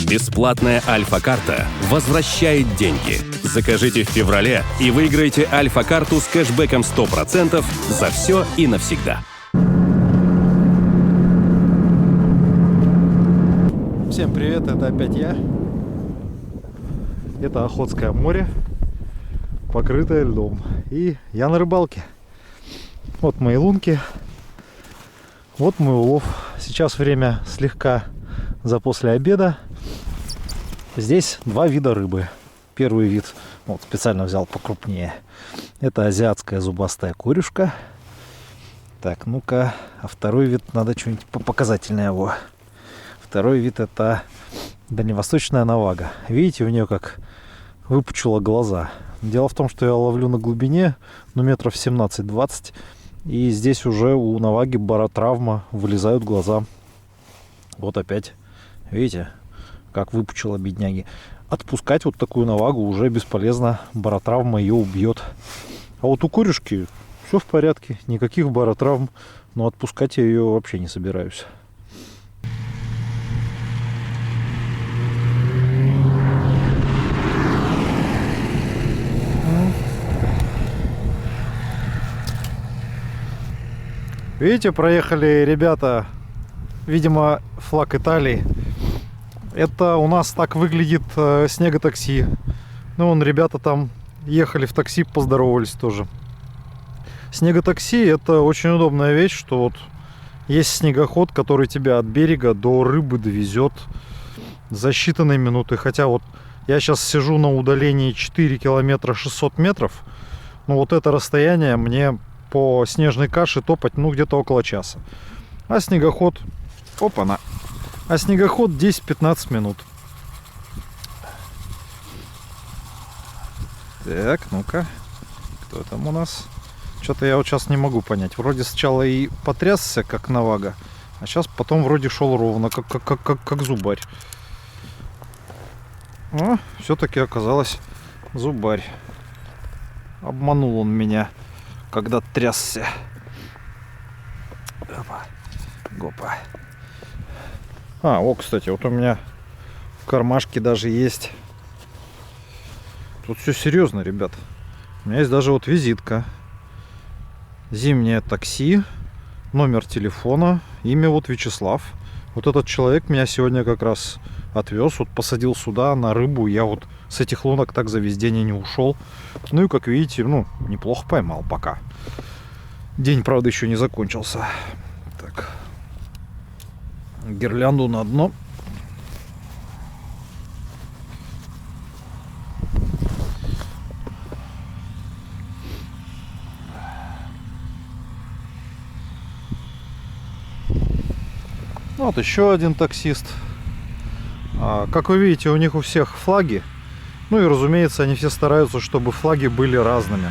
Бесплатная Альфа-карта возвращает деньги. Закажите в феврале и выиграйте Альфа-карту с кэшбэком 100% за все и навсегда. Всем привет, это опять я. Это Охотское море, покрытое льдом. И я на рыбалке. Вот мои лунки. Вот мой улов. Сейчас время слегка за после обеда. Здесь два вида рыбы. Первый вид, вот специально взял покрупнее. Это азиатская зубастая корюшка. Так, ну-ка. А второй вид, надо что-нибудь попоказательное его. Второй вид это дальневосточная навага. Видите, у нее как выпучила глаза. Дело в том, что я ловлю на глубине, ну, метров 17-20. И здесь уже у наваги баротравма, вылезают глаза. Вот опять. Видите, как выпучила бедняги. Отпускать вот такую навагу уже бесполезно. Баротравма ее убьет. А вот у корюшки все в порядке. Никаких баротравм. Но отпускать я ее вообще не собираюсь. Видите, проехали ребята, видимо, флаг Италии. Это у нас так выглядит снеготакси. Ну, вон ребята там ехали в такси, поздоровались тоже. Снеготакси — это очень удобная вещь, что вот есть снегоход, который тебя от берега до рыбы довезет за считанные минуты. Хотя вот я сейчас сижу на удалении 4 километра 600 метров. Ну, вот это расстояние мне по снежной каше топать, ну, где-то около часа. А снегоход, опа-на, а снегоход 10-15 минут. Так, ну-ка, кто там у нас? Что-то я вот сейчас не могу понять. Вроде сначала и потрясся, как навага, а сейчас потом вроде шел ровно, как зубарь. Но все-таки оказалось зубарь. Обманул он меня, когда трясся. Опа. Гопа. А, о, кстати, вот у меня в кармашке даже есть. Тут все серьезно, ребят. У меня есть даже вот визитка. Зимнее такси. Номер телефона. Имя вот Вячеслав. Вот этот человек меня сегодня как раз отвез. Вот посадил сюда на рыбу. Я вот с этих лунок так за весь день и не ушел. Ну и, как видите, ну, неплохо поймал пока. День, правда, еще не закончился. Так. Гирлянду на дно. Вот еще один таксист. Как вы видите, у них у всех флаги. Ну и, разумеется, они все стараются, чтобы флаги были разными.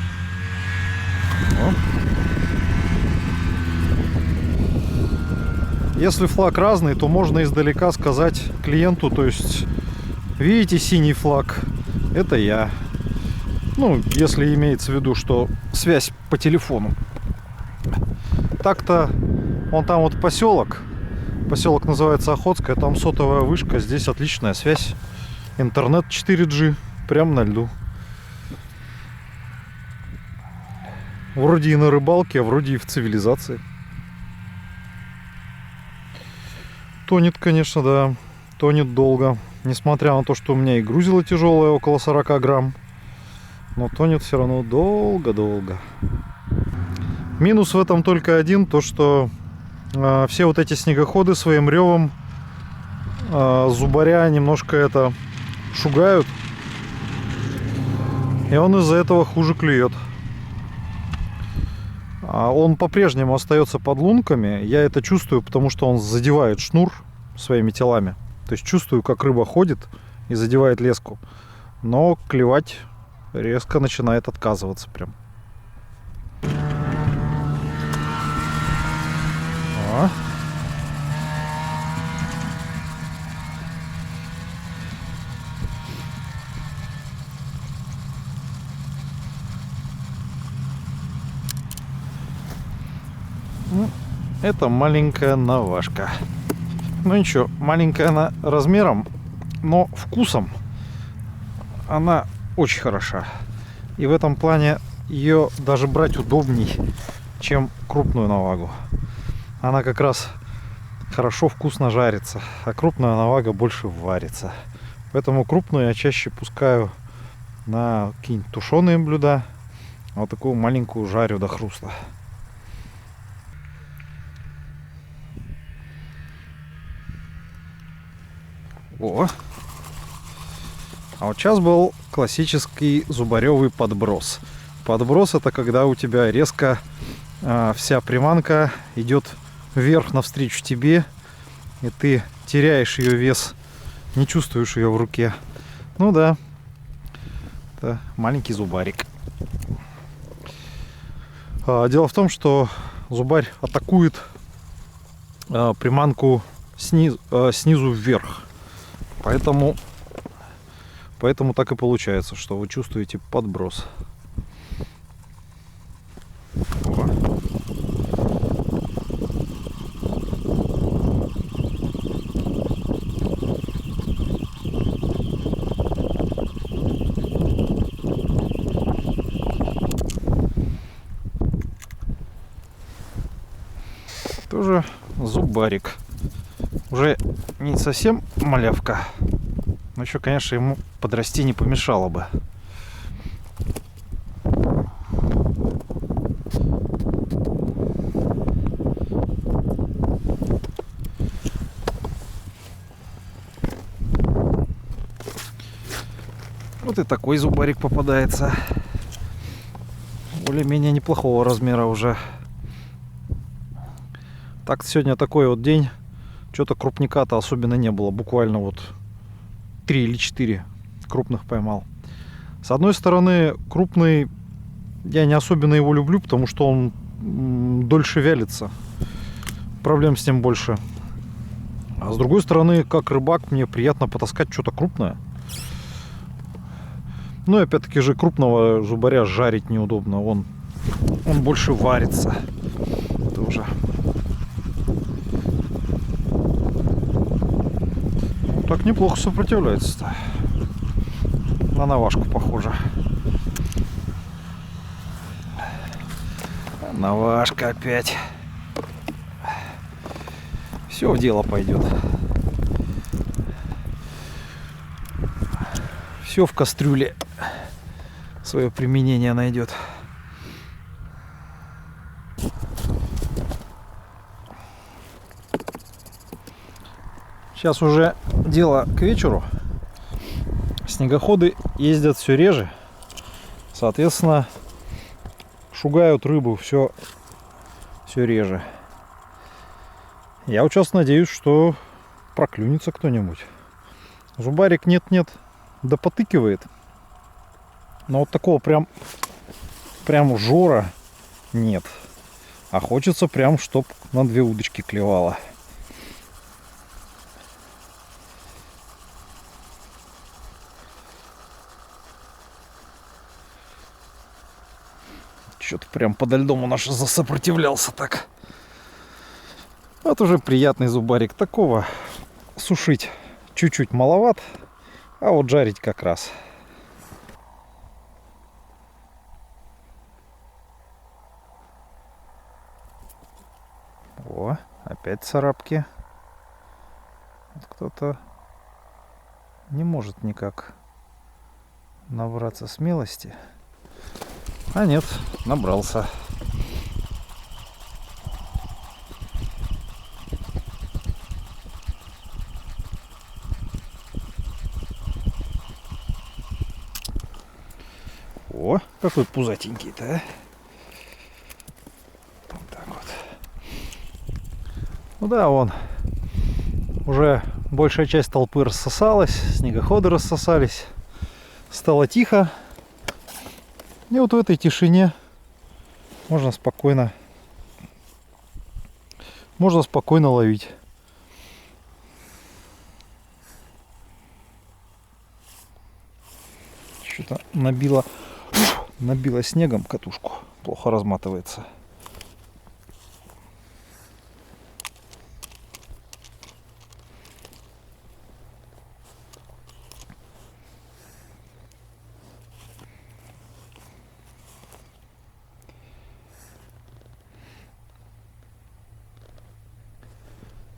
Если флаг разный, то можно издалека сказать клиенту, то есть, видите синий флаг, это я. Ну, если имеется в виду, что связь по телефону. Так-то, вон там вот поселок называется Охотское, там сотовая вышка, здесь отличная связь. Интернет 4G, прям на льду. Вроде и на рыбалке, а вроде и в цивилизации. Тонет, конечно, да. Тонет долго. Несмотря на то, что у меня и грузило тяжелое, около 40 грамм. Но тонет все равно долго-долго. Минус в этом только один. То, что все вот эти снегоходы своим ревом зубаря немножко это шугают. И он из-за этого хуже клюет. Он по-прежнему остается под лунками. Я это чувствую, потому что он задевает шнур своими телами. То есть чувствую, как рыба ходит и задевает леску. Но клевать резко начинает отказываться прям. Это маленькая навашка. Ну ничего, маленькая она размером, но вкусом она очень хороша. И в этом плане ее даже брать удобней, чем крупную навагу. Она как раз хорошо вкусно жарится, а крупная навага больше варится. Поэтому крупную я чаще пускаю на какие-нибудь тушеные блюда, а вот такую маленькую жарю до хруста. О! А вот сейчас был классический зубаревый подброс. Подброс — это когда у тебя резко вся приманка идет вверх навстречу тебе, и ты теряешь ее вес, не чувствуешь ее в руке. Ну да, это маленький зубарик. Дело в том, что зубарь атакует приманку снизу вверх. Поэтому так и получается, что вы чувствуете подброс. Тоже зубарик. Уже не совсем малявка, но еще, конечно, ему подрасти не помешало бы. Вот и такой зубарик попадается. Более-менее неплохого размера уже. Так, сегодня такой вот день. Что-то крупника-то особенно не было. Буквально вот 3 или 4 крупных поймал. С одной стороны, крупный, я не особенно его люблю, потому что он дольше вялится. Проблем с ним больше. А с другой стороны, как рыбак, мне приятно потаскать что-то крупное. Ну и опять-таки же крупного зубаря жарить неудобно. Он больше варится. Тоже. Так неплохо сопротивляется-то. На навашку похоже. Навашка опять. Все в дело пойдет. Все в кастрюле свое применение найдет. Сейчас уже дело к вечеру. Снегоходы ездят все реже. Соответственно, шугают рыбу все реже. Я вот сейчас надеюсь, что проклюнется кто-нибудь. Зубарик нет-нет, да потыкивает. Но вот такого прям жора нет. А хочется прям, чтоб на 2 удочки клевало. Что-то прям подо льдом он аж засопротивлялся так. Вот уже приятный зубарик. Такого сушить чуть-чуть маловат, а вот жарить как раз. О, опять царапки. Кто-то не может никак набраться смелости. А нет, набрался. О, какой пузатенький-то, а? Вот так вот. Ну да, вон уже большая часть толпы рассосалась, снегоходы рассосались, стало тихо. И вот в этой тишине можно спокойно ловить. Что-то набило снегом катушку. Плохо разматывается.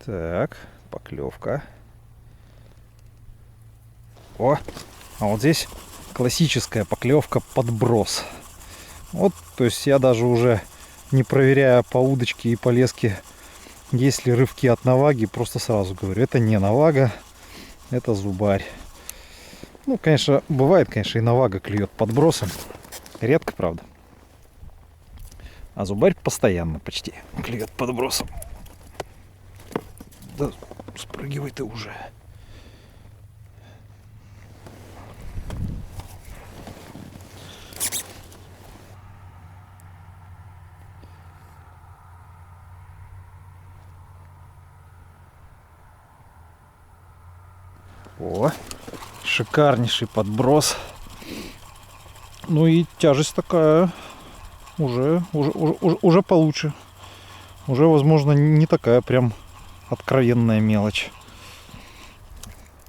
Так, поклевка. О, а вот здесь классическая поклевка подброс. Вот, то есть я даже уже не проверяя по удочке и по леске, есть ли рывки от наваги, просто сразу говорю, это не навага, это зубарь. Ну, конечно, бывает, конечно, и навага клюет подбросом. Редко, правда. А зубарь постоянно почти клюет подбросом. Да, спрыгивай ты уже. О, шикарнейший подброс. Ну и тяжесть такая уже получше. Уже, возможно, не такая прям откровенная мелочь.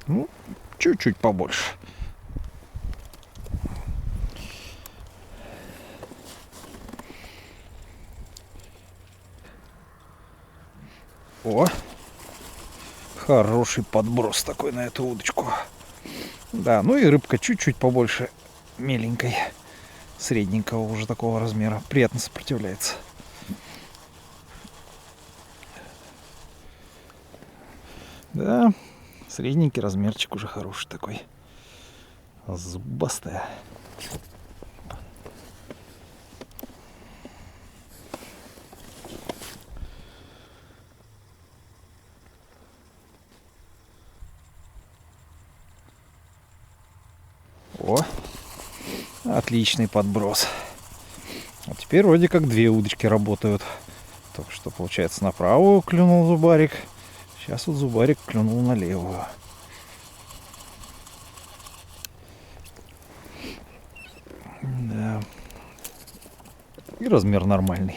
Ну, чуть-чуть побольше. О, хороший подброс такой на эту удочку. Да, ну и рыбка чуть-чуть побольше меленькой, средненького уже такого размера. Приятно сопротивляется. Да, средненький размерчик уже хороший такой. Зубастая. О, отличный подброс. А теперь вроде как две удочки работают. Только что, получается, на правую клюнул зубарик. Сейчас вот зубарик клюнул на левую. Да. И размер нормальный.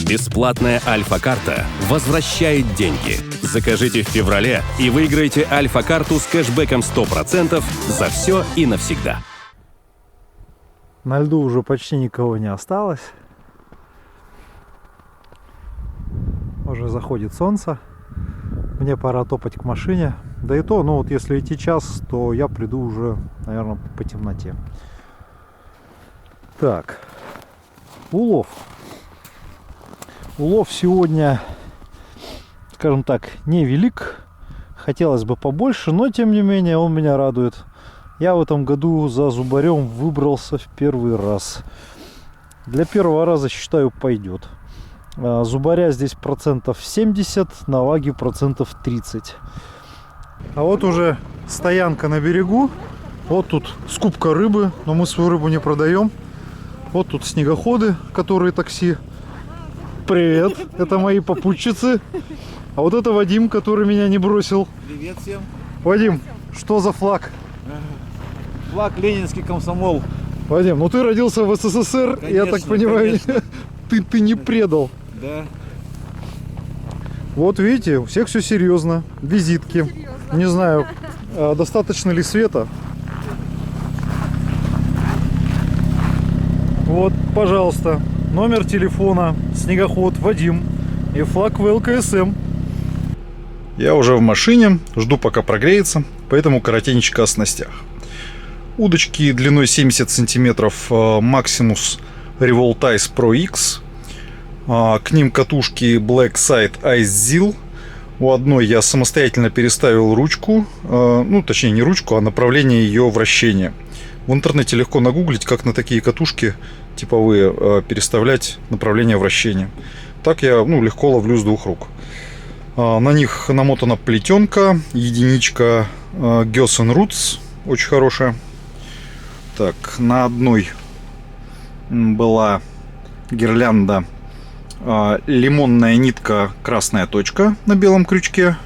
Бесплатная Альфа-карта возвращает деньги. Закажите в феврале и выиграйте Альфа-карту с кэшбэком 100% за все и навсегда. На льду уже почти никого не осталось. Уже заходит солнце. Мне пора топать к машине. Да и то, ну вот если идти час, то я приду уже, наверное, по темноте. Так, улов. Улов сегодня, скажем так, невелик. Хотелось бы побольше, но тем не менее он меня радует. Я в этом году за зубарем выбрался в первый раз. Для первого раза, считаю, пойдет. Зубаря здесь процентов 70, наваги процентов 30. А вот уже стоянка на берегу. Вот тут скупка рыбы, но мы свою рыбу не продаем. Вот тут снегоходы, которые такси. Привет, это мои попутчицы. А вот это Вадим, который меня не бросил. Привет всем. Вадим, что за флаг? Флаг Ленинский комсомол. Вадим, ну ты родился в СССР, Конечно, я так понимаю, ты не предал. Да. Вот видите, у всех все серьезно. Визитки. Серьезно. Не знаю, достаточно ли света. Вот, пожалуйста, номер телефона, снегоход, Вадим и флаг ВЛКСМ. Я уже в машине, жду пока прогреется, поэтому коротенечко о снастях. Удочки длиной 70 сантиметров Maximus Revolt Ice Pro X. К ним катушки Black Side Ice Zil. У одной я самостоятельно переставил ручку, ну точнее не ручку, а направление ее вращения. В интернете легко нагуглить, как на такие катушки типовые переставлять направление вращения. Так я легко ловлю с двух рук. На них намотана плетенка, единичка Gösen Roots, очень хорошая. Так, на одной была гирлянда лимонная нитка, красная точка на белом крючке.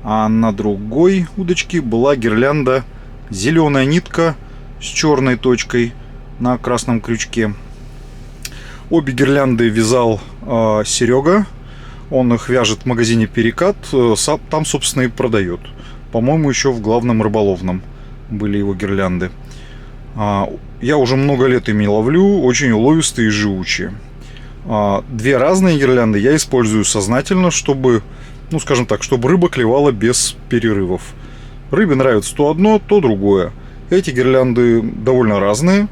А на другой удочке была гирлянда зеленая нитка с черной точкой на красном крючке. Обе гирлянды вязал Серега. Он их вяжет в магазине Перекат. Там, собственно, и продает. По-моему, еще в главном рыболовном были его гирлянды. Я уже много лет ими ловлю, очень уловистые и живучие. Две разные гирлянды я использую сознательно, чтобы, ну скажем так, чтобы рыба клевала без перерывов. Рыбе нравится то одно, то другое. Эти гирлянды довольно разные,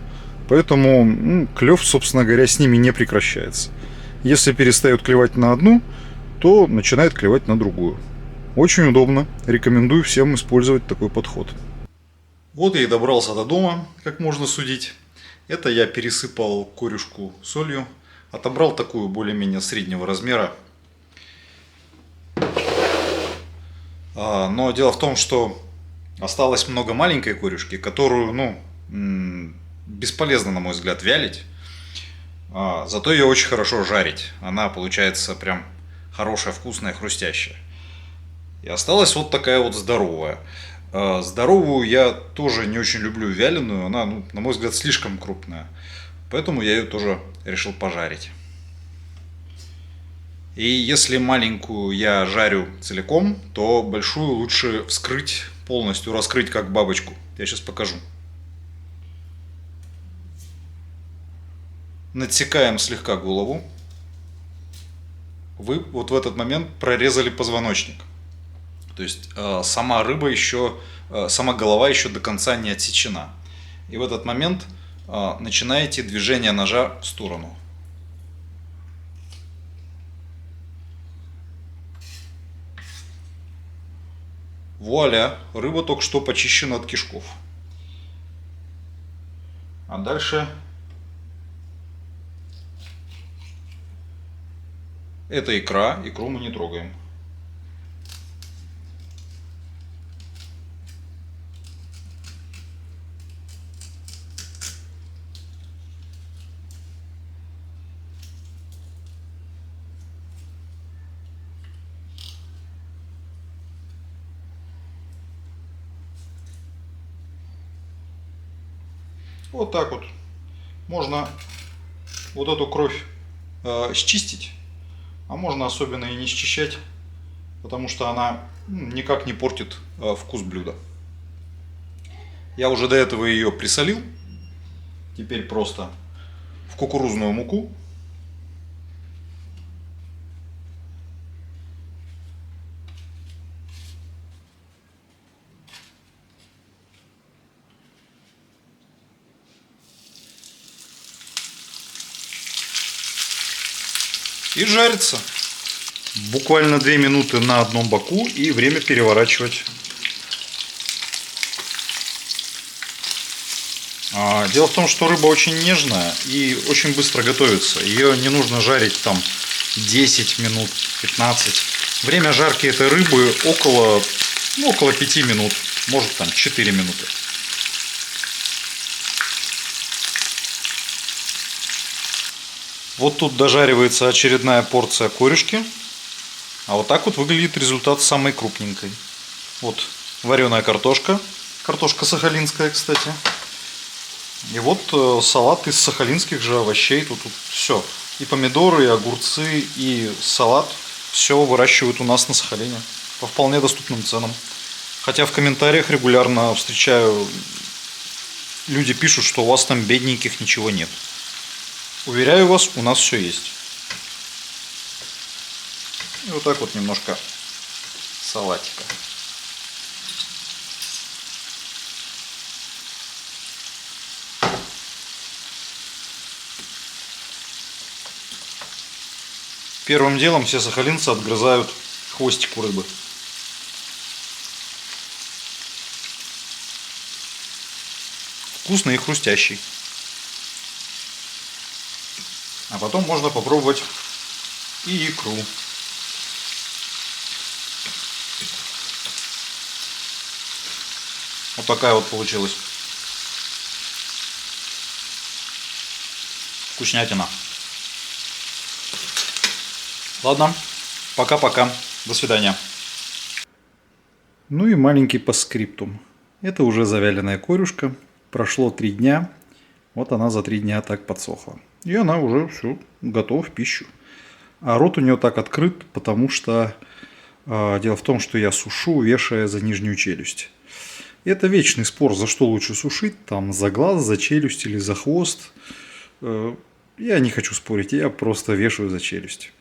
поэтому клев, собственно говоря, с ними не прекращается. Если перестает клевать на одну, то начинает клевать на другую. Очень удобно. Рекомендую всем использовать такой подход. Вот я и добрался до дома, как можно судить. Это я пересыпал корюшку солью. Отобрал такую более-менее среднего размера. Но дело в том, что осталось много маленькой корюшки, которую, бесполезно, на мой взгляд, вялить. Зато ее очень хорошо жарить. Она получается прям хорошая, вкусная, хрустящая. И осталась вот такая вот здоровая. Здоровую я тоже не очень люблю вяленую. Она, на мой взгляд, слишком крупная. Поэтому я ее тоже решил пожарить. И если маленькую я жарю целиком, то большую лучше вскрыть, полностью раскрыть как бабочку. Я сейчас покажу. Надсекаем слегка голову. Вы вот в этот момент прорезали позвоночник. То есть сама рыба еще, сама голова еще до конца не отсечена. И в этот момент начинаете движение ножа в сторону. Вуаля! Рыба только что почищена от кишков. А дальше это икра. Икру мы не трогаем. Вот так вот. Можно вот эту кровь счистить, а можно особенно и не счищать, потому что она никак не портит вкус блюда. Я уже до этого ее присолил. Теперь просто в кукурузную муку. И жарится. Буквально 2 минуты на одном боку и время переворачивать. Дело в том, что рыба очень нежная и очень быстро готовится. Ее не нужно жарить там 10 минут, 15. Время жарки этой рыбы около 5 минут, может там 4 минуты. Вот тут дожаривается очередная порция корюшки. А вот так вот выглядит результат самой крупненькой. Вот вареная картошка. Картошка сахалинская, кстати. И вот салат из сахалинских же овощей. Тут все. И помидоры, и огурцы, и салат. Все выращивают у нас на Сахалине. По вполне доступным ценам. Хотя в комментариях регулярно встречаю, люди пишут, что у вас там бедненьких ничего нет. Уверяю вас, у нас все есть. И вот так вот немножко салатика. Первым делом все сахалинцы отгрызают хвостик у рыбы. Вкусный и хрустящий. А потом можно попробовать и икру. Вот такая вот получилась. Вкуснятина. Ладно, пока-пока. До свидания. Ну и маленький постскриптум. Это уже завяленная корюшка. Прошло 3 дня. Вот она за 3 дня так подсохла. И она уже все готова в пищу. А рот у нее так открыт, потому что Дело в том, что я сушу, вешая за нижнюю челюсть. Это вечный спор, за что лучше сушить, там за глаз, за челюсть или за хвост. Я не хочу спорить, я просто вешаю за челюсть.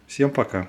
Всем пока.